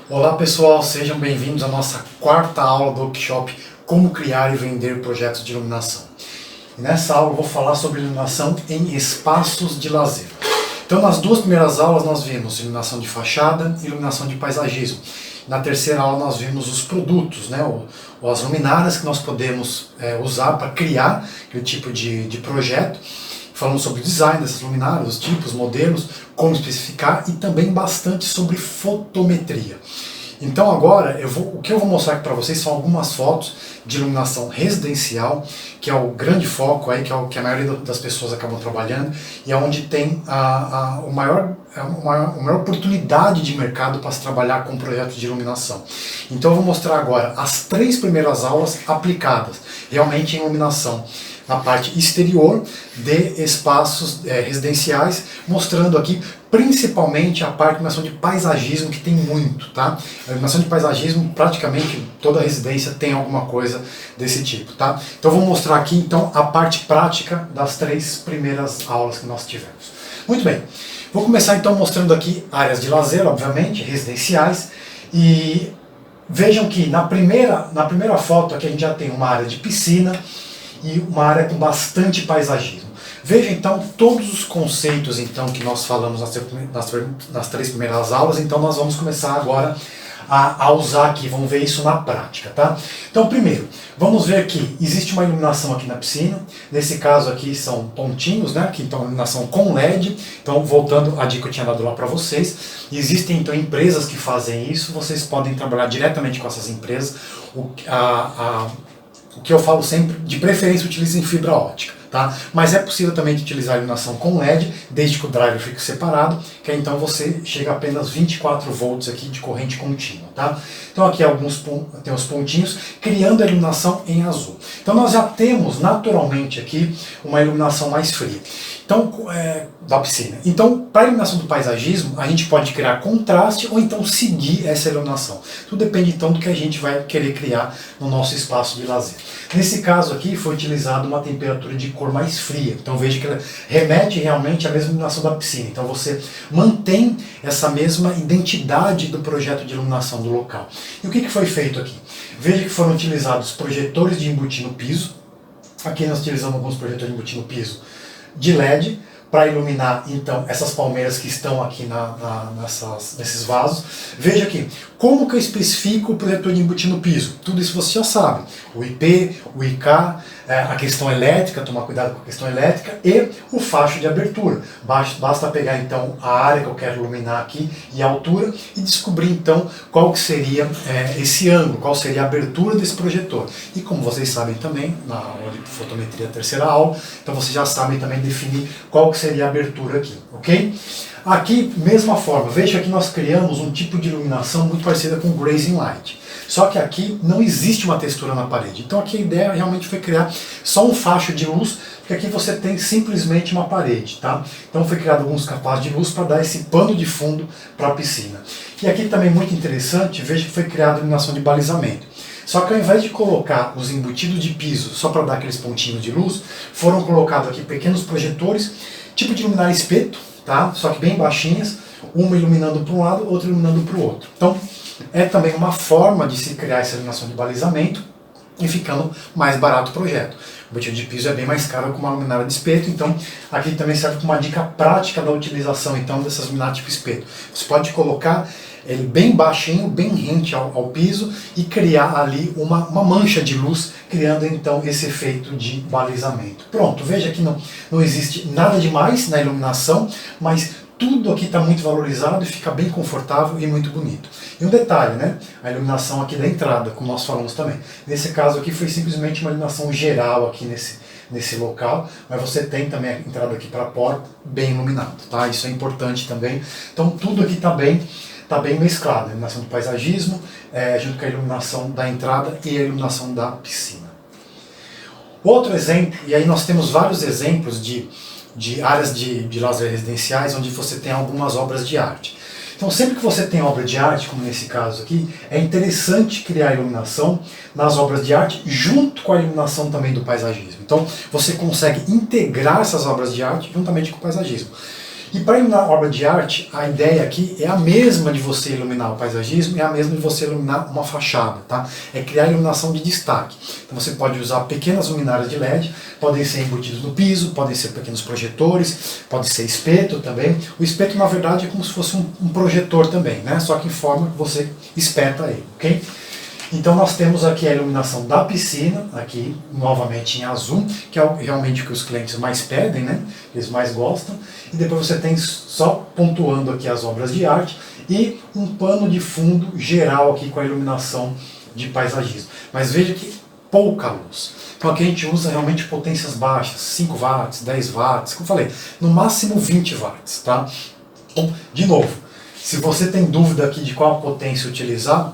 Olá pessoal, sejam bem-vindos à nossa quarta aula do workshop Como Criar e Vender Projetos de Iluminação. E nessa aula eu vou falar sobre iluminação em espaços de lazer. Então nas duas primeiras aulas nós vimos iluminação de fachada e iluminação de paisagismo. Na terceira aula nós vimos os produtos, ou as luminárias que nós podemos usar para criar aquele tipo de projeto. Falamos sobre o design dessas luminárias, os tipos, modelos, como especificar e também bastante sobre fotometria. Então agora, o que eu vou mostrar aqui para vocês são algumas fotos de iluminação residencial, que é o grande foco aí, que é o que a maioria das pessoas acabam trabalhando, e é onde tem a maior oportunidade de mercado para se trabalhar com projetos de iluminação. Então eu vou mostrar agora as 3 primeiras aulas aplicadas, realmente em iluminação, na parte exterior de espaços residenciais, mostrando aqui principalmente a parte de iluminação de paisagismo, que tem muito, tá? A iluminação de paisagismo, praticamente toda residência tem alguma coisa desse tipo, tá? Então vou mostrar aqui então a parte prática das 3 primeiras aulas que nós tivemos. Muito bem, vou começar então mostrando aqui áreas de lazer, obviamente, residenciais, e vejam que na primeira foto aqui a gente já tem uma área de piscina, e uma área com bastante paisagismo. Veja então todos os conceitos então que nós falamos nas 3 primeiras aulas, então nós vamos começar agora a usar aqui, vamos ver isso na prática, tá? Então primeiro, vamos ver que existe uma iluminação aqui na piscina, nesse caso aqui são pontinhos, né, que então iluminação com LED, então voltando à dica que eu tinha dado lá para vocês, existem então empresas que fazem isso, vocês podem trabalhar diretamente com essas empresas, o que eu falo sempre, de preferência utilizem fibra ótica, tá? Mas é possível também utilizar a iluminação com LED, desde que o driver fique separado, que aí então você chega a apenas 24 volts aqui de corrente contínua, tá? Então aqui tem os pontinhos, criando a iluminação em azul. Então nós já temos naturalmente aqui uma iluminação mais fria. Então, da piscina. Então, para a iluminação do paisagismo, a gente pode criar contraste ou então seguir essa iluminação. Tudo depende então do que a gente vai querer criar no nosso espaço de lazer. Nesse caso aqui foi utilizado uma temperatura de cor mais fria. Então veja que ela remete realmente à mesma iluminação da piscina. Então você mantém essa mesma identidade do projeto de iluminação do local. E o que foi feito aqui? Veja que foram utilizados projetores de embutir no piso. Aqui nós utilizamos alguns projetores de embutir no piso de LED, para iluminar então essas palmeiras que estão aqui nesses vasos. Veja aqui, como que eu especifico o projetor de embutir no piso? Tudo isso você já sabe, o IP, o IK, a questão elétrica, tomar cuidado com a questão elétrica, e o facho de abertura. Basta pegar então a área que eu quero iluminar aqui e a altura e descobrir então qual que seria esse ângulo, qual seria a abertura desse projetor. E como vocês sabem também, na aula de fotometria, terceira aula, então vocês já sabem também definir qual que seria a abertura aqui, ok? Aqui, mesma forma, veja que nós criamos um tipo de iluminação muito parecida com o grazing light. Só que aqui não existe uma textura na parede. Então aqui a ideia realmente foi criar só um facho de luz, porque aqui você tem simplesmente uma parede, tá? Então foi criado alguns capazes de luz para dar esse pano de fundo para a piscina. E aqui também muito interessante, veja que foi criada a iluminação de balizamento. Só que ao invés de colocar os embutidos de piso só para dar aqueles pontinhos de luz, foram colocados aqui pequenos projetores, tipo de luminária espeto, tá? Só que bem baixinhas, uma iluminando para um lado, outra iluminando para o outro. Então é também uma forma de se criar essa iluminação de balizamento e ficando mais barato o projeto. O embutido de piso é bem mais caro que uma luminária de espeto, então aqui também serve como uma dica prática da utilização então dessas luminárias tipo espeto. Você pode colocar ele bem baixinho, bem rente ao piso e criar ali uma mancha de luz, criando então esse efeito de balizamento. Pronto, veja que não existe nada demais na iluminação, mas tudo aqui está muito valorizado e fica bem confortável e muito bonito. E um detalhe, né? A iluminação aqui da entrada, como nós falamos também. Nesse caso aqui foi simplesmente uma iluminação geral aqui nesse local, mas você tem também a entrada aqui para a porta bem iluminado, tá? Isso é importante também. Então tudo aqui está bem mesclado, a iluminação do paisagismo, junto com a iluminação da entrada e a iluminação da piscina. Outro exemplo, e aí nós temos vários exemplos de áreas de lazer residenciais onde você tem algumas obras de arte. Então sempre que você tem obra de arte, como nesse caso aqui, é interessante criar iluminação nas obras de arte junto com a iluminação também do paisagismo. Então você consegue integrar essas obras de arte juntamente com o paisagismo. E para iluminar obra de arte, a ideia aqui é a mesma de você iluminar o paisagismo, é a mesma de você iluminar uma fachada, tá? É criar iluminação de destaque. Então você pode usar pequenas luminárias de LED, podem ser embutidos no piso, podem ser pequenos projetores, pode ser espeto também. O espeto, na verdade, é como se fosse um projetor também, né? Só que em forma que você espeta ele, ok? Então nós temos aqui a iluminação da piscina, aqui novamente em azul, que é realmente o que os clientes mais pedem, né? Eles mais gostam. E depois você tem, só pontuando aqui as obras de arte, e um pano de fundo geral aqui com a iluminação de paisagismo. Mas veja que pouca luz. Então aqui a gente usa realmente potências baixas, 5 watts, 10 watts, como eu falei, no máximo 20 watts, tá? Então, de novo, se você tem dúvida aqui de qual potência utilizar,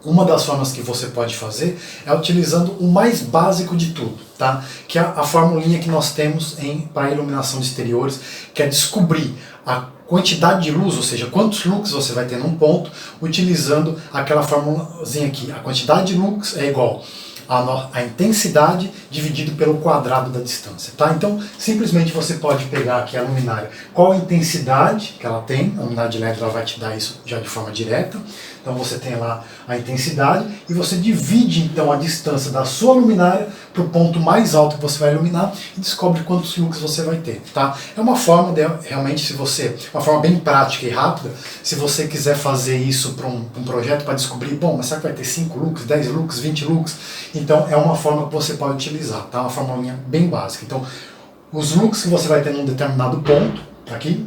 uma das formas que você pode fazer é utilizando o mais básico de tudo, tá? Que é a formulinha que nós temos para iluminação de exteriores, que é descobrir a quantidade de luz, ou seja, quantos lux você vai ter num ponto, utilizando aquela formulazinha aqui. A quantidade de lux é igual a intensidade dividido pelo quadrado da distância, tá? Então, simplesmente você pode pegar aqui a luminária, qual a intensidade que ela tem, a luminária de LED ela vai te dar isso já de forma direta. Então você tem lá a intensidade e você divide então a distância da sua luminária para o ponto mais alto que você vai iluminar e descobre quantos lux você vai ter, tá? É uma forma de, realmente, se você, uma forma bem prática e rápida, se você quiser fazer isso para um projeto para descobrir, bom, mas será que vai ter 5 lux, 10 lux, 20 lux? Então é uma forma que você pode utilizar, tá? Uma formulinha bem básica. Então os lux que você vai ter num determinado ponto, aqui,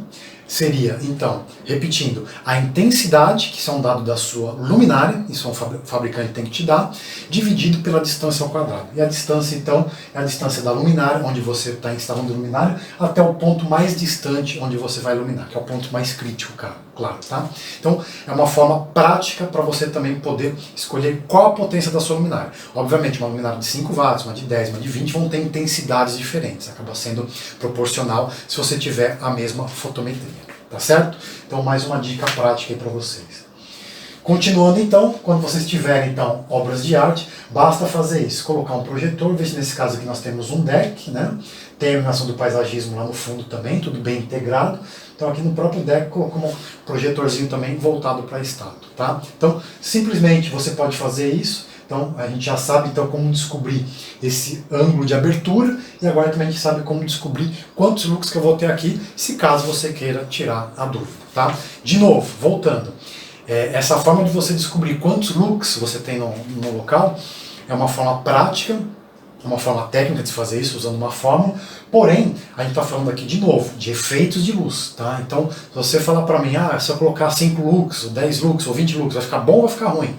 seria, então, repetindo, a intensidade, que isso é um dado da sua luminária, isso o fabricante tem que te dar, dividido pela distância ao quadrado. E a distância, então, é a distância da luminária, onde você está instalando a luminária, até o ponto mais distante onde você vai iluminar, que é o ponto mais crítico, claro, tá? Então, é uma forma prática para você também poder escolher qual a potência da sua luminária. Obviamente, uma luminária de 5 watts, uma de 10, uma de 20, vão ter intensidades diferentes, acaba sendo proporcional se você tiver a mesma fotometria. Tá certo? Então mais uma dica prática aí para vocês. Continuando então, quando vocês tiverem então obras de arte, basta fazer isso, colocar um projetor, ver se nesse caso aqui nós temos um deck, né? Tem a iluminação do paisagismo lá no fundo também, tudo bem integrado. Então aqui no próprio deck colocamos um projetorzinho também voltado para a estátua, tá? Então simplesmente você pode fazer isso. Então a gente já sabe então como descobrir esse ângulo de abertura e agora também a gente sabe como descobrir quantos lux que eu vou ter aqui, se caso você queira tirar a dúvida, tá? De novo, voltando, essa forma de você descobrir quantos lux você tem no local é uma forma prática, uma forma técnica de se fazer isso usando uma fórmula, porém a gente está falando aqui de novo de efeitos de luz, tá? Então se você falar para mim, se eu colocar 5 lux, ou 10 lux, ou 20 lux, vai ficar bom ou vai ficar ruim?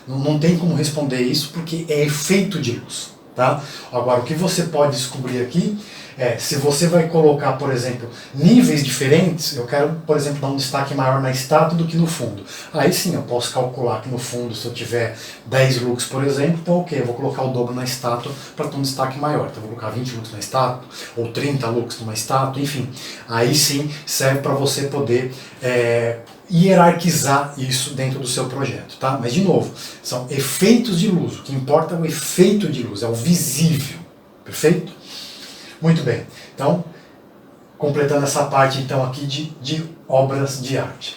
Não tem como responder isso porque é efeito de luz, tá? Agora, o que você pode descobrir aqui é, se você vai colocar, por exemplo, níveis diferentes, eu quero, por exemplo, dar um destaque maior na estátua do que no fundo. Aí sim, eu posso calcular que no fundo, se eu tiver 10 lux, por exemplo, então ok, eu vou colocar o dobro na estátua para ter um destaque maior. Então eu vou colocar 20 lux na estátua, ou 30 lux numa estátua, enfim. Aí sim, serve para você poder hierarquizar isso dentro do seu projeto, tá? Mas de novo, são efeitos de luz, o que importa é o efeito de luz, é o visível, perfeito? Muito bem, então, completando essa parte então aqui de obras de arte.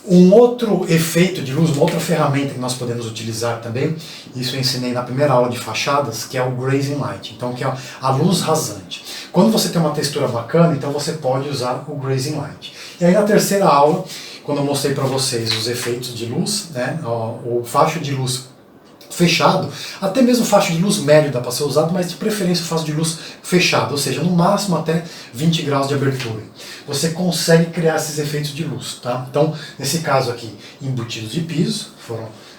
Um outro efeito de luz, uma outra ferramenta que nós podemos utilizar também, isso eu ensinei na primeira aula de fachadas, que é o grazing light, então que é a luz rasante. Quando você tem uma textura bacana, então você pode usar o grazing light. E aí na terceira aula, quando eu mostrei para vocês os efeitos de luz, né, o facho de luz fechado, até mesmo facho de luz médio dá para ser usado, mas de preferência o facho de luz fechado, ou seja, no máximo até 20 graus de abertura. Você consegue criar esses efeitos de luz, tá? Então, nesse caso aqui, embutidos de piso,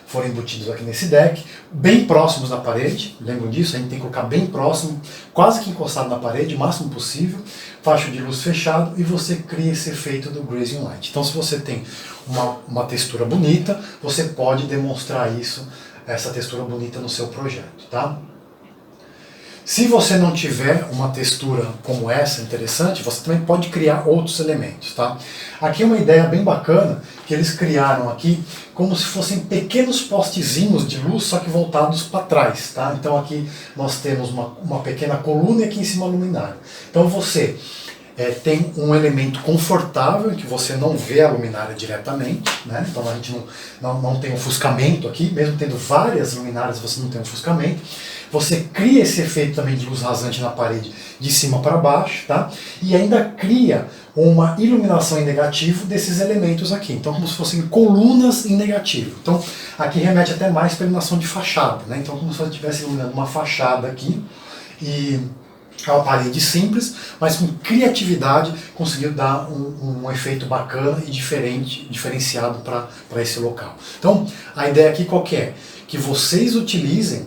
foram embutidos aqui nesse deck, bem próximos da parede, lembram disso? A gente tem que colocar bem próximo, quase que encostado na parede, o máximo possível, facho de luz fechado, e você cria esse efeito do grazing light. Então, se você tem uma textura bonita, você pode demonstrar isso, essa textura bonita no seu projeto, tá? Se você não tiver uma textura como essa interessante, você também pode criar outros elementos, tá? Aqui é uma ideia bem bacana que eles criaram aqui, como se fossem pequenos postezinhos de luz, só que voltados para trás, tá? Então aqui nós temos uma pequena coluna e aqui em cima a luminária. Então você tem um elemento confortável, que você não vê a luminária diretamente, né? Então a gente não tem ofuscamento aqui, mesmo tendo várias luminárias você não tem ofuscamento. Você cria esse efeito também de luz rasante na parede de cima para baixo, tá? E ainda cria uma iluminação em negativo desses elementos aqui. Então, como se fossem colunas em negativo. Então, aqui remete até mais para iluminação de fachada, né? Então, como se você estivesse iluminando uma fachada aqui e é uma parede simples, mas com criatividade conseguiu dar um efeito bacana e diferenciado para esse local. Então, a ideia aqui qual que é? Que vocês utilizem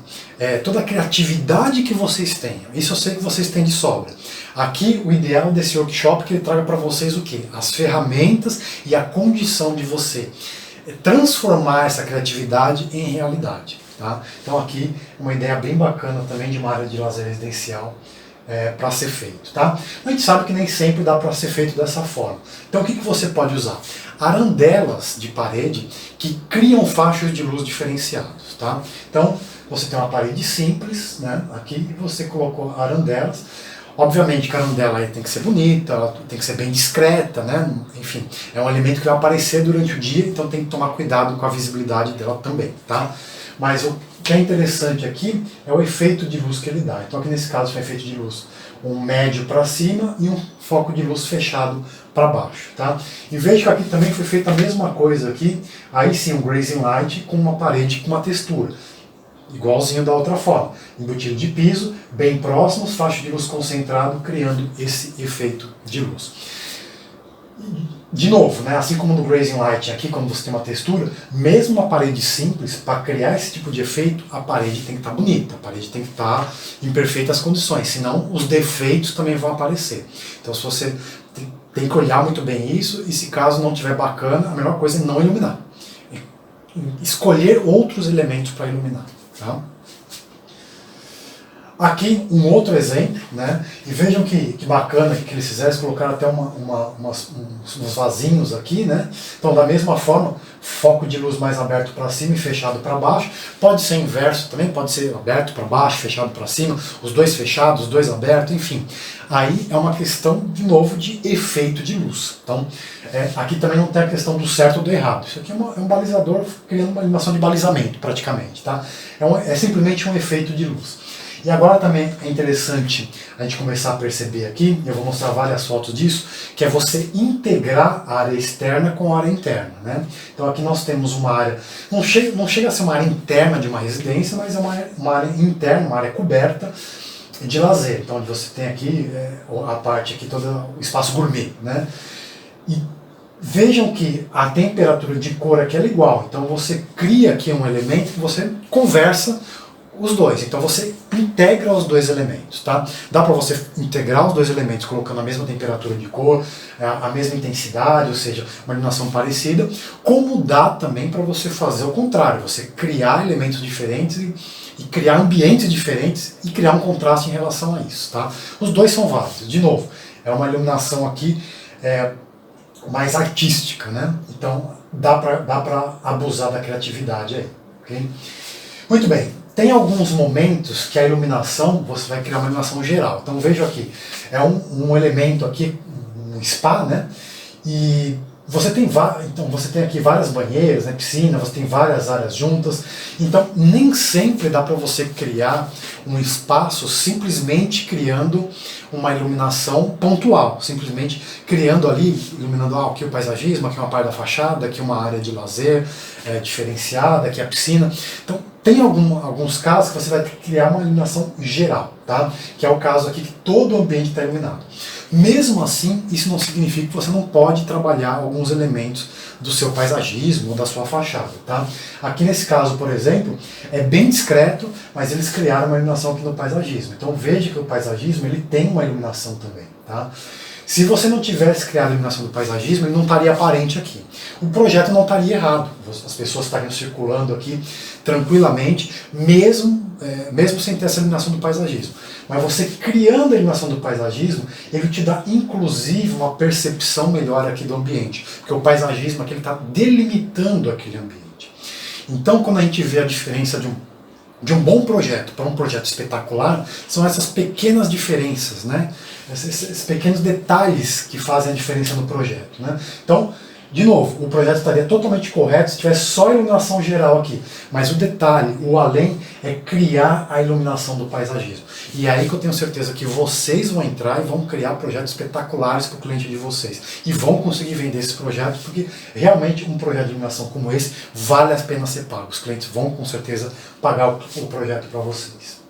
toda a criatividade que vocês tenham. Isso eu sei que vocês têm de sobra. Aqui o ideal desse workshop é que ele traga para vocês o quê? As ferramentas e a condição de você transformar essa criatividade em realidade. Tá? Então aqui uma ideia bem bacana também de uma área de lazer residencial para ser feito. Tá? A gente sabe que nem sempre dá para ser feito dessa forma. Então o que você pode usar? Arandelas de parede que criam faixas de luz diferenciados. Tá? Então você tem uma parede simples, né, aqui, e você colocou arandelas. Obviamente que a arandela aí tem que ser bonita, ela tem que ser bem discreta, né? Enfim, é um elemento que vai aparecer durante o dia, então tem que tomar cuidado com a visibilidade dela também, tá? Mas o que é interessante aqui é o efeito de luz que ele dá. Então aqui nesse caso foi um efeito de luz um médio para cima e um foco de luz fechado para baixo, tá? E veja que aqui também foi feita a mesma coisa aqui, aí sim um grazing light com uma parede com uma textura. Igualzinho da outra forma, embutido de piso, bem próximos, faixa de luz concentrado, criando esse efeito de luz. De novo, né, assim como no grazing light aqui, quando você tem uma textura, mesmo uma parede simples, para criar esse tipo de efeito, a parede tem que estar bonita, a parede tem que estar em perfeitas condições, senão os defeitos também vão aparecer. Então se você tem que olhar muito bem isso, e se caso não estiver bacana, a melhor coisa é não iluminar. Escolher outros elementos para iluminar. Tá? Aqui um outro exemplo, né? E vejam que bacana que eles fizeram, eles colocaram até uns vasinhos aqui, né? Então da mesma forma, foco de luz mais aberto para cima e fechado para baixo, pode ser inverso também, pode ser aberto para baixo, fechado para cima, os dois fechados, os dois abertos, enfim. Aí é uma questão, de novo, de efeito de luz. Então, aqui também não tem a questão do certo ou do errado. Isso aqui é um balizador criando uma animação de balizamento, praticamente. Tá? É simplesmente um efeito de luz. E agora também é interessante a gente começar a perceber aqui, eu vou mostrar várias fotos disso, que é você integrar a área externa com a área interna. Né? Então aqui nós temos uma área, não chega a ser uma área interna de uma residência, mas é uma área interna, uma área coberta, de lazer, então onde você tem aqui a parte aqui, todo o espaço gourmet, né? E vejam que a temperatura de cor aqui é igual, então você cria aqui um elemento que você conversa os dois, então você integra os dois elementos, tá? Dá para você integrar os dois elementos colocando a mesma temperatura de cor, a mesma intensidade, ou seja, uma iluminação parecida, como dá também para você fazer o contrário, você criar elementos diferentes e criar ambientes diferentes e criar um contraste em relação a isso, tá? Os dois são válidos. De novo, é uma iluminação aqui mais artística, né? Então dá para abusar da criatividade aí, ok? Muito bem, tem alguns momentos que a iluminação, você vai criar uma iluminação geral. Então veja aqui, é um elemento aqui, um spa, né? E você tem aqui várias banheiras, né, piscina, você tem várias áreas juntas, então nem sempre dá para você criar um espaço simplesmente criando uma iluminação pontual, simplesmente criando ali, iluminando aqui o paisagismo, aqui uma parte da fachada, aqui uma área de lazer diferenciada, aqui a piscina. Então tem alguns casos que você vai ter que criar uma iluminação geral, tá? Que é o caso aqui que todo o ambiente está iluminado. Mesmo assim, isso não significa que você não pode trabalhar alguns elementos do seu paisagismo ou da sua fachada, tá? Aqui nesse caso, por exemplo, é bem discreto, mas eles criaram uma iluminação aqui no paisagismo. Então veja que o paisagismo ele tem uma iluminação também, tá? Se você não tivesse criado a iluminação do paisagismo, ele não estaria aparente aqui. O projeto não estaria errado, as pessoas estariam circulando aqui tranquilamente, mesmo sem ter essa iluminação do paisagismo. Mas você criando a iluminação do paisagismo, ele te dá inclusive uma percepção melhor aqui do ambiente, porque o paisagismo aqui está delimitando aquele ambiente. Então quando a gente vê a diferença de de um bom projeto para um projeto espetacular são essas pequenas diferenças, né? Esses pequenos detalhes que fazem a diferença no projeto, né? Então, de novo, o projeto estaria totalmente correto se tivesse só a iluminação geral aqui. Mas o detalhe, o além, é criar a iluminação do paisagismo. E é aí que eu tenho certeza que vocês vão entrar e vão criar projetos espetaculares para o cliente de vocês. E vão conseguir vender esses projetos, porque realmente um projeto de iluminação como esse vale a pena ser pago. Os clientes vão com certeza pagar o projeto para vocês.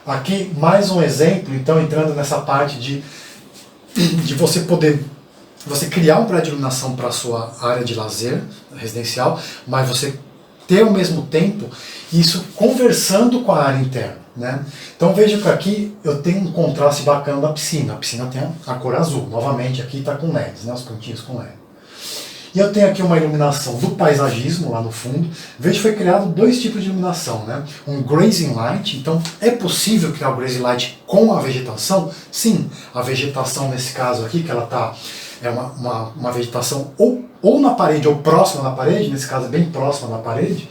Aqui mais um exemplo, então entrando nessa parte de você poder criar um prédio de iluminação para a sua área de lazer residencial, mas você ter ao mesmo tempo isso conversando com a área interna, né? Então veja que aqui eu tenho um contraste bacana da piscina. A piscina tem a cor azul, novamente aqui está com LEDs, né? Os pontinhos com LED. E eu tenho aqui uma iluminação do paisagismo lá no fundo. Veja que foi criado dois tipos de iluminação, né? Um grazing light, então é possível criar o grazing light com a vegetação? Sim, a vegetação nesse caso aqui, que ela está uma vegetação ou na parede ou próxima da parede, nesse caso bem próxima da parede,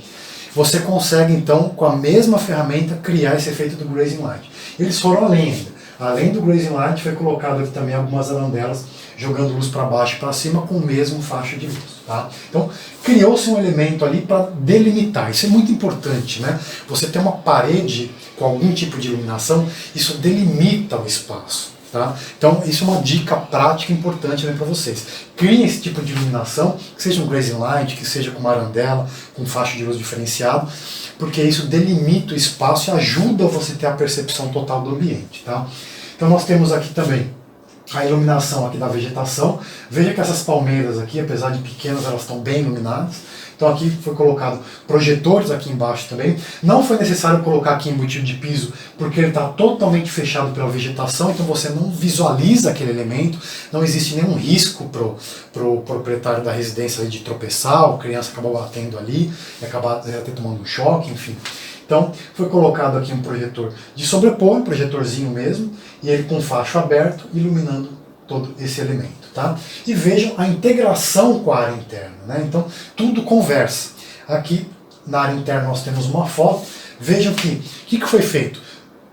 você consegue então com a mesma ferramenta criar esse efeito do grazing light. Eles foram além ainda. Além do grazing light foi colocado aqui também algumas arandelas jogando luz para baixo e para cima com o mesmo faixa de luz. Tá? Então criou-se um elemento ali para delimitar. Isso é muito importante, né? Você ter uma parede com algum tipo de iluminação, isso delimita o espaço. Tá? Então isso é uma dica prática importante para vocês. Criem esse tipo de iluminação, que seja um grazing light, que seja com uma arandela, com faixa de luz diferenciado, porque isso delimita o espaço e ajuda você a ter a percepção total do ambiente. Tá? Então nós temos aqui também a iluminação aqui da vegetação. Veja que essas palmeiras aqui, apesar de pequenas, elas estão bem iluminadas. Então aqui foi colocado projetores aqui embaixo também. Não foi necessário colocar aqui embutido de piso, porque ele está totalmente fechado pela vegetação, então você não visualiza aquele elemento, não existe nenhum risco pro proprietário da residência de tropeçar, a criança acabou batendo ali, e acabar até tomando um choque, enfim. Então foi colocado aqui um projetor de sobrepor, um projetorzinho mesmo, e ele com facho aberto, iluminando todo esse elemento. Tá? E vejam a integração com a área interna, né? Então tudo conversa. Aqui na área interna nós temos uma foto. Vejam que o que foi feito?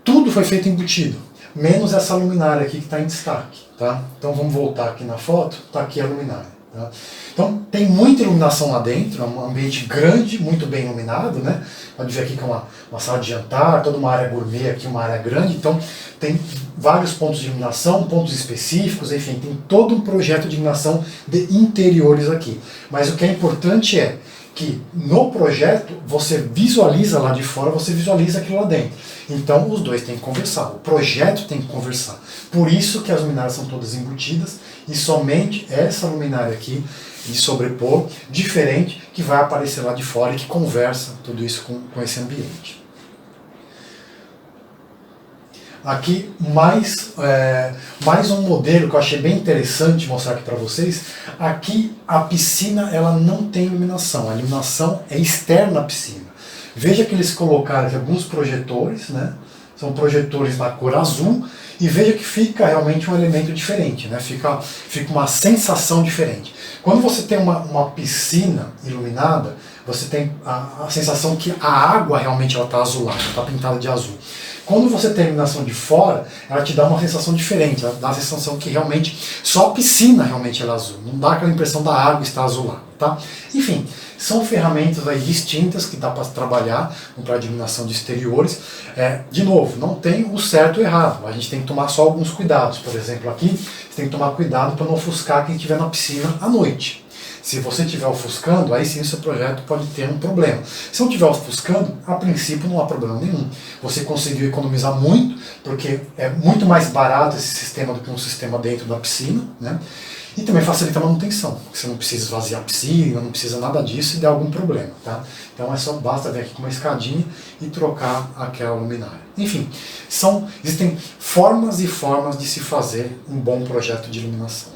Tudo foi feito embutido, menos essa luminária aqui que está em destaque. Tá? Então vamos voltar aqui na foto, está aqui a luminária. Tá? Então tem muita iluminação lá dentro, é um ambiente grande, muito bem iluminado, né? Pode ver aqui que é uma sala de jantar, toda uma área gourmet aqui, uma área grande, então tem vários pontos de iluminação, pontos específicos, enfim, tem todo um projeto de iluminação de interiores aqui. Mas o que é importante é que no projeto você visualiza lá de fora, você visualiza aquilo lá dentro. Então os dois têm que conversar, o projeto tem que conversar. Por isso que as luminárias são todas embutidas e somente essa luminária aqui de sobrepor, diferente, que vai aparecer lá de fora e que conversa tudo isso com esse ambiente. Aqui mais um modelo que eu achei bem interessante mostrar aqui para vocês. Aqui a piscina ela não tem iluminação, a iluminação é externa à piscina. Veja que eles colocaram aqui alguns projetores, né? São projetores na cor azul, e veja que fica realmente um elemento diferente, né? Fica uma sensação diferente. Quando você tem uma piscina iluminada, você tem a sensação que a água realmente está azulada, está pintada de azul. Quando você tem a iluminação de fora, ela te dá uma sensação diferente, ela dá a sensação que realmente só a piscina realmente é azul, não dá aquela impressão da água estar azulada, tá? Enfim, são ferramentas aí distintas que dá para trabalhar para iluminação de exteriores. De novo, não tem o certo e o errado, a gente tem que tomar só alguns cuidados. Por exemplo, aqui você tem que tomar cuidado para não ofuscar quem estiver na piscina à noite. Se você estiver ofuscando, aí sim o seu projeto pode ter um problema. Se não estiver ofuscando, a princípio não há problema nenhum. Você conseguiu economizar muito, porque é muito mais barato esse sistema do que um sistema dentro da piscina, né? E também facilita a manutenção. Você não precisa esvaziar a piscina, não precisa nada disso e der algum problema. Tá? Então basta vir aqui com uma escadinha e trocar aquela luminária. Enfim, existem formas e formas de se fazer um bom projeto de iluminação.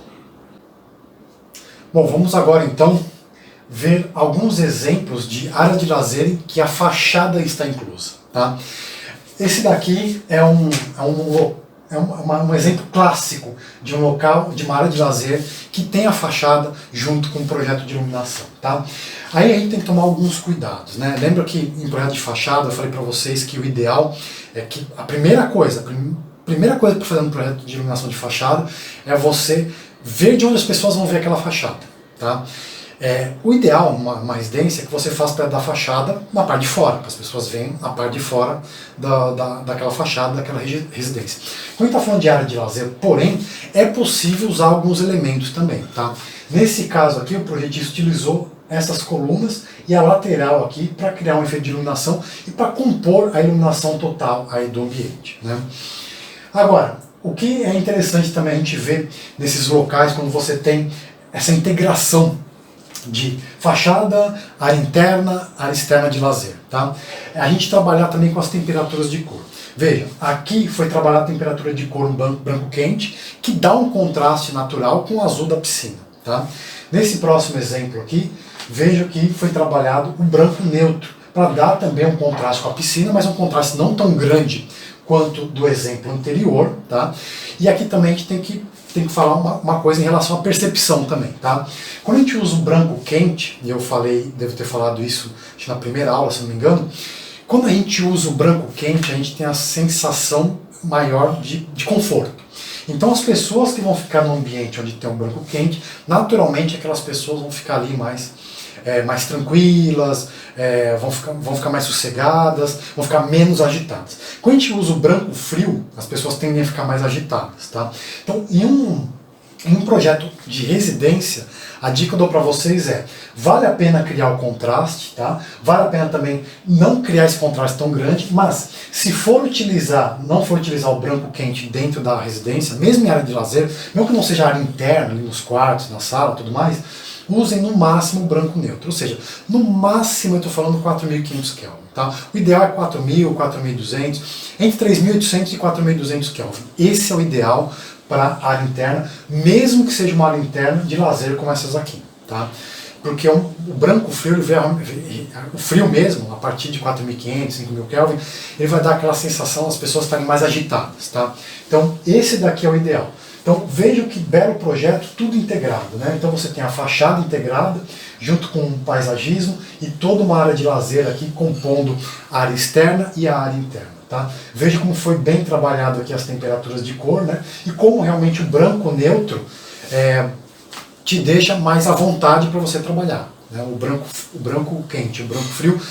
Bom, vamos agora então ver alguns exemplos de área de lazer em que a fachada está inclusa. Tá? Esse daqui é um exemplo clássico de um local, de uma área de lazer que tem a fachada junto com um projeto de iluminação, tá? Aí a gente tem que tomar alguns cuidados, né? Lembra que em projeto de fachada eu falei para vocês que o ideal é que a primeira coisa para fazer um projeto de iluminação de fachada é você ver de onde as pessoas vão ver aquela fachada, tá? O ideal, uma residência, é que você faça da fachada na parte de fora, para as pessoas verem a parte de fora daquela fachada, daquela residência. Quando a gente está falando de área de lazer, porém, é possível usar alguns elementos também, tá? Nesse caso aqui, o projetista utilizou essas colunas e a lateral aqui para criar um efeito de iluminação e para compor a iluminação total aí do ambiente, né? Agora, o que é interessante também a gente ver nesses locais, quando você tem essa integração de fachada, área interna, área externa de lazer, tá? A gente trabalhar também com as temperaturas de cor. Veja, aqui foi trabalhar a temperatura de cor branco quente, que dá um contraste natural com o azul da piscina, tá? Nesse próximo exemplo aqui, veja que foi trabalhado o branco neutro, para dar também um contraste com a piscina, mas um contraste não tão grande quanto do exemplo anterior, tá? E aqui também a gente tem que falar uma coisa em relação à percepção também, tá? Quando a gente usa o branco quente, e eu falei, devo ter falado isso acho, na primeira aula, se não me engano, quando a gente usa o branco quente, a gente tem a sensação maior de conforto. Então as pessoas que vão ficar no ambiente onde tem um branco quente, naturalmente aquelas pessoas vão ficar ali mais tranquilas, vão ficar mais sossegadas, vão ficar menos agitadas. Quando a gente usa o branco frio, as pessoas tendem a ficar mais agitadas, tá? Então, em um projeto de residência, a dica que eu dou para vocês vale a pena criar o contraste, tá? Vale a pena também não criar esse contraste tão grande, mas se não for utilizar o branco quente dentro da residência, mesmo em área de lazer, mesmo que não seja área interna, ali nos quartos, na sala, tudo mais, usem no máximo o branco neutro, ou seja, no máximo eu estou falando 4.500 Kelvin, tá? O ideal é 4.000, 4.200, entre 3.800 e 4.200 Kelvin. Esse é o ideal para a área interna, mesmo que seja uma área interna de lazer como essas aqui, tá? Porque o branco frio, o frio mesmo, a partir de 4.500, 5.000 Kelvin, ele vai dar aquela sensação das pessoas estarem mais agitadas, tá? Então esse daqui é o ideal. Então vejam que belo projeto, tudo integrado, né? Então você tem a fachada integrada, junto com o paisagismo e toda uma área de lazer aqui compondo a área externa e a área interna, tá? Veja como foi bem trabalhado aqui as temperaturas de cor, né? E como realmente o branco neutro te deixa mais à vontade para você trabalhar, né? O branco quente, o branco frio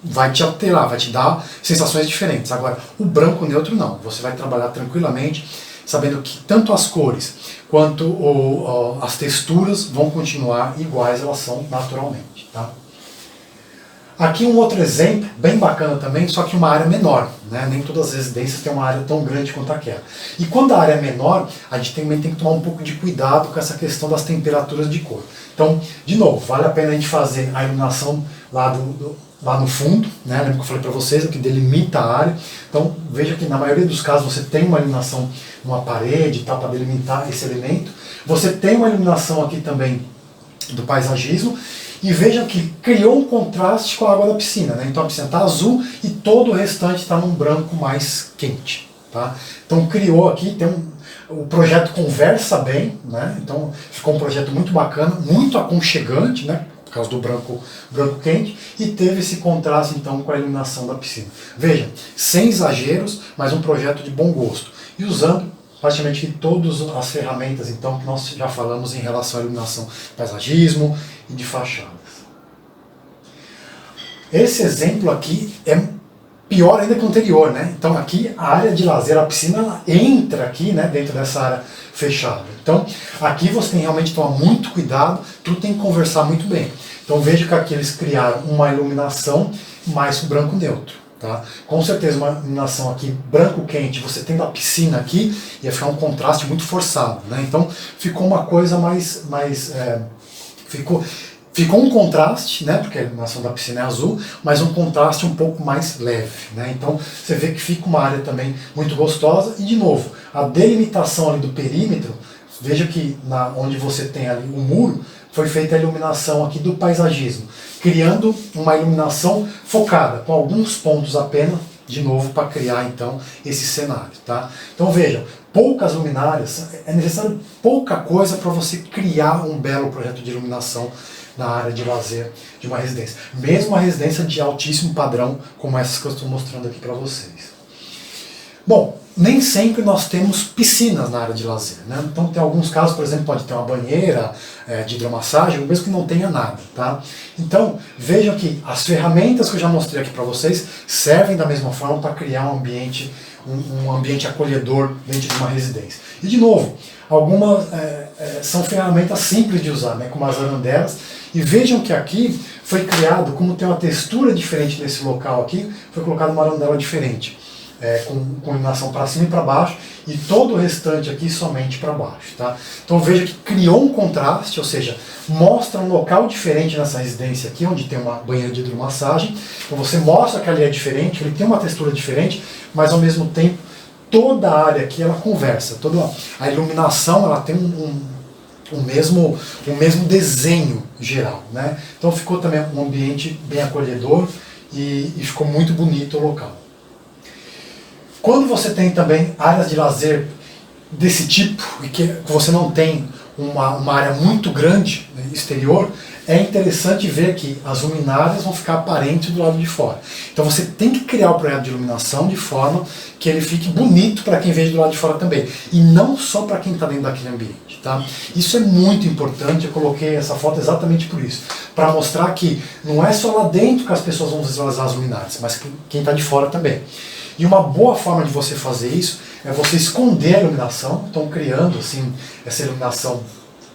vai te alterar, vai te dar sensações diferentes. Agora, o branco neutro não, você vai trabalhar tranquilamente, sabendo que tanto as cores quanto as texturas vão continuar iguais, elas são naturalmente, tá? Aqui um outro exemplo, bem bacana também, só que uma área menor, né? Nem todas as residências têm uma área tão grande quanto aquela. E quando a área é menor, a gente também tem que tomar um pouco de cuidado com essa questão das temperaturas de cor. Então, de novo, vale a pena a gente fazer a iluminação lá no fundo, né? Lembra que eu falei para vocês, que delimita a área. Então, veja que na maioria dos casos você tem uma iluminação numa parede, tá, para delimitar esse elemento. Você tem uma iluminação aqui também do paisagismo. E vejam que criou um contraste com a água da piscina, né? Então a piscina está azul e todo o restante está num branco mais quente, tá? Então criou aqui, o projeto conversa bem, né? Então ficou um projeto muito bacana, muito aconchegante, né? Por causa do branco quente, e teve esse contraste então com a iluminação da piscina. Veja, sem exageros, mas um projeto de bom gosto. E usando praticamente todas as ferramentas então que nós já falamos em relação à iluminação, paisagismo e de fachadas. Esse exemplo aqui é pior ainda que o anterior, né? Então aqui a área de lazer, a piscina, ela entra aqui, né, dentro dessa área fechada. Então aqui você tem realmente que tomar muito cuidado, tudo tem que conversar muito bem. Então veja que aqui eles criaram uma iluminação mais branco neutro. Tá? Com certeza uma iluminação aqui branco quente, você tendo a piscina aqui, ia ficar um contraste muito forçado, né? Então ficou uma coisa ficou um contraste, né? Porque a iluminação da piscina é azul, mas um contraste um pouco mais leve, né? Então você vê que fica uma área também muito gostosa. E de novo, a delimitação ali do perímetro, veja que onde você tem ali o muro, foi feita a iluminação aqui do paisagismo, criando uma iluminação focada, com alguns pontos apenas de novo para criar então esse cenário, tá? Então vejam, poucas luminárias, é necessário pouca coisa para você criar um belo projeto de iluminação na área de lazer de uma residência. Mesmo uma residência de altíssimo padrão, como essas que eu estou mostrando aqui para vocês. Bom, nem sempre nós temos piscinas na área de lazer, né? Então tem alguns casos, por exemplo, pode ter uma banheira de hidromassagem, ou mesmo que não tenha nada, tá? Então vejam que as ferramentas que eu já mostrei aqui para vocês servem da mesma forma para criar um ambiente acolhedor dentro de uma residência. E de novo, algumas são ferramentas simples de usar, né, como as arandelas. E vejam que aqui foi criado, como tem uma textura diferente nesse local aqui, foi colocada uma arandela diferente, com iluminação para cima e para baixo, e todo o restante aqui somente para baixo. Tá? Então veja que criou um contraste, ou seja, mostra um local diferente nessa residência aqui, onde tem uma banheira de hidromassagem. Então você mostra que ali é diferente, ele tem uma textura diferente, mas ao mesmo tempo toda a área aqui ela conversa, toda a iluminação ela tem o mesmo desenho geral, né? Então ficou também um ambiente bem acolhedor e ficou muito bonito o local. Quando você tem também áreas de lazer desse tipo, e que você não tem uma área muito grande, né, exterior, é interessante ver que as luminárias vão ficar aparentes do lado de fora. Então você tem que criar o projeto de iluminação de forma que ele fique bonito para quem veja do lado de fora também. E não só para quem está dentro daquele ambiente. Tá? Isso é muito importante, eu coloquei essa foto exatamente por isso. Para mostrar que não é só lá dentro que as pessoas vão visualizar as luminárias, mas quem está de fora também. E uma boa forma de você fazer isso é você esconder a iluminação, então criando assim essa iluminação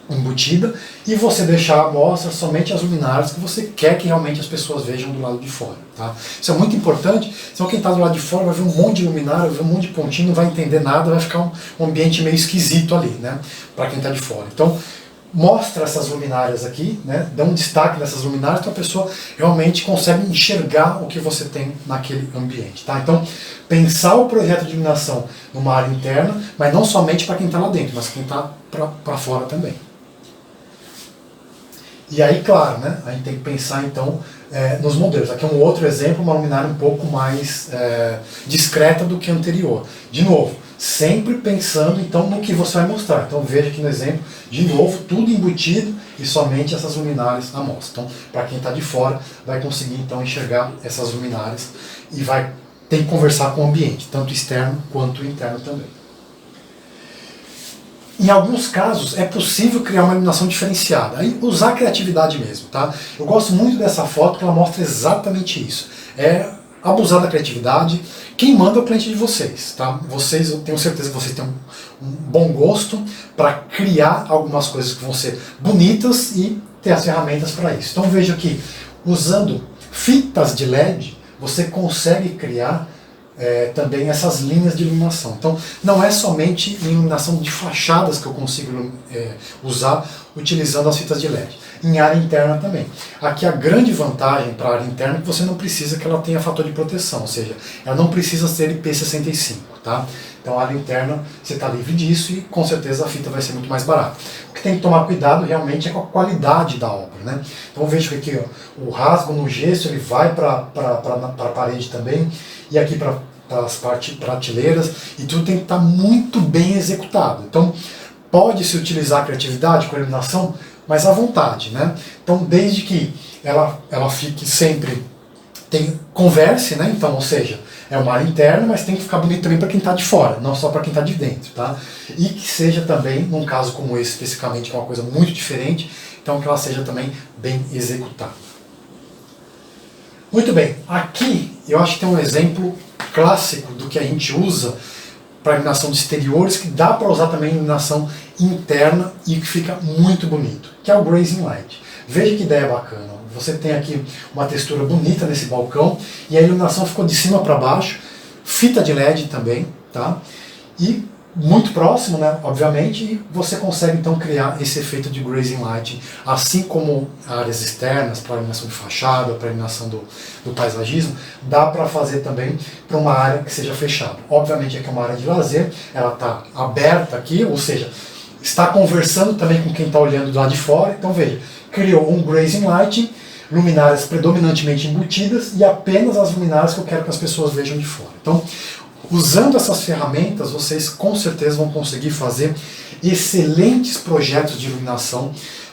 embutida, e você deixar à mostra somente as luminárias que você quer que realmente as pessoas vejam do lado de fora. Tá? Isso é muito importante, senão quem está do lado de fora vai ver um monte de luminária, vai ver um monte de pontinho, não vai entender nada, vai ficar um ambiente meio esquisito ali, né, para quem está de fora. Então, mostra essas luminárias aqui, né, dá um destaque nessas luminárias, então a pessoa realmente consegue enxergar o que você tem naquele ambiente. Tá? Então, pensar o projeto de iluminação numa área interna, mas não somente para quem está lá dentro, mas quem está para fora também. E aí, claro, né, a gente tem que pensar então nos modelos. Aqui é um outro exemplo, uma luminária um pouco mais discreta do que a anterior. De novo, sempre pensando então no que você vai mostrar. Então veja aqui no exemplo, de novo, tudo embutido e somente essas luminárias à mostra. Então, para quem está de fora, vai conseguir então enxergar essas luminárias e vai ter que conversar com o ambiente, tanto externo quanto interno também. Em alguns casos é possível criar uma iluminação diferenciada, aí usar a criatividade mesmo, tá? Eu gosto muito dessa foto porque ela mostra exatamente isso. É abusar da criatividade. Quem manda é o cliente de vocês, tá? Vocês, eu tenho certeza que vocês têm um bom gosto para criar algumas coisas que vão ser bonitas e ter as ferramentas para isso. Então veja que usando fitas de LED você consegue criar também essas linhas de iluminação. Então não é somente em iluminação de fachadas que eu consigo usar utilizando as fitas de LED. Em área interna também. Aqui a grande vantagem para a área interna é que você não precisa que ela tenha fator de proteção, ou seja, ela não precisa ser IP65, tá? Então a área interna você está livre disso e com certeza a fita vai ser muito mais barata. O que tem que tomar cuidado realmente é com a qualidade da obra, né? Então veja que aqui ó, o rasgo no gesso ele vai para a parede também, e aqui para as prateleiras, e tudo tem que estar muito bem executado. Então pode-se utilizar a criatividade com a iluminação, mas à vontade, né? Então desde que ela fique sempre, converse, né? Então, ou seja, é uma área interna, mas tem que ficar bonito também para quem está de fora, não só para quem está de dentro, tá? E que seja também, num caso como esse especificamente, que é uma coisa muito diferente, então que ela seja também bem executada. Muito bem, aqui eu acho que tem um exemplo clássico do que a gente usa para iluminação de exteriores, que dá para usar também iluminação interna e que fica muito bonito, que é o Grazing Light. Veja que ideia bacana. Você tem aqui uma textura bonita nesse balcão e a iluminação ficou de cima para baixo, fita de LED também, tá? E muito próximo, né, obviamente, e você consegue então criar esse efeito de Grazing Light, assim como áreas externas, para iluminação de fachada, para iluminação do paisagismo, dá para fazer também para uma área que seja fechada. Obviamente aqui é uma área de lazer, ela está aberta aqui, ou seja, está conversando também com quem está olhando do lado de fora. Então veja, criou um Grazing Light, luminárias predominantemente embutidas e apenas as luminárias que eu quero que as pessoas vejam de fora. Então, usando essas ferramentas, vocês com certeza vão conseguir fazer excelentes projetos de iluminação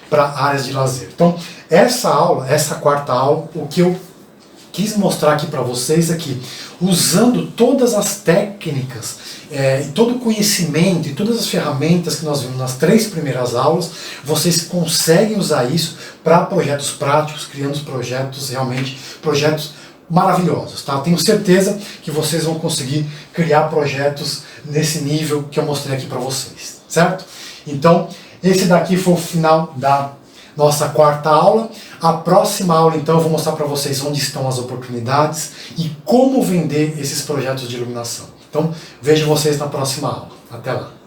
para áreas de lazer. Então, essa aula, essa quarta aula, o que eu quis mostrar aqui para vocês é que, usando todas as técnicas, e todo o conhecimento e todas as ferramentas que nós vimos nas 3 primeiras aulas, vocês conseguem usar isso para projetos práticos, criando projetos realmente, projetos maravilhosos, tá? Tenho certeza que vocês vão conseguir criar projetos nesse nível que eu mostrei aqui para vocês, certo? Então, esse daqui foi o final da nossa quarta aula. A próxima aula, então, eu vou mostrar para vocês onde estão as oportunidades e como vender esses projetos de iluminação. Então, vejo vocês na próxima aula. Até lá!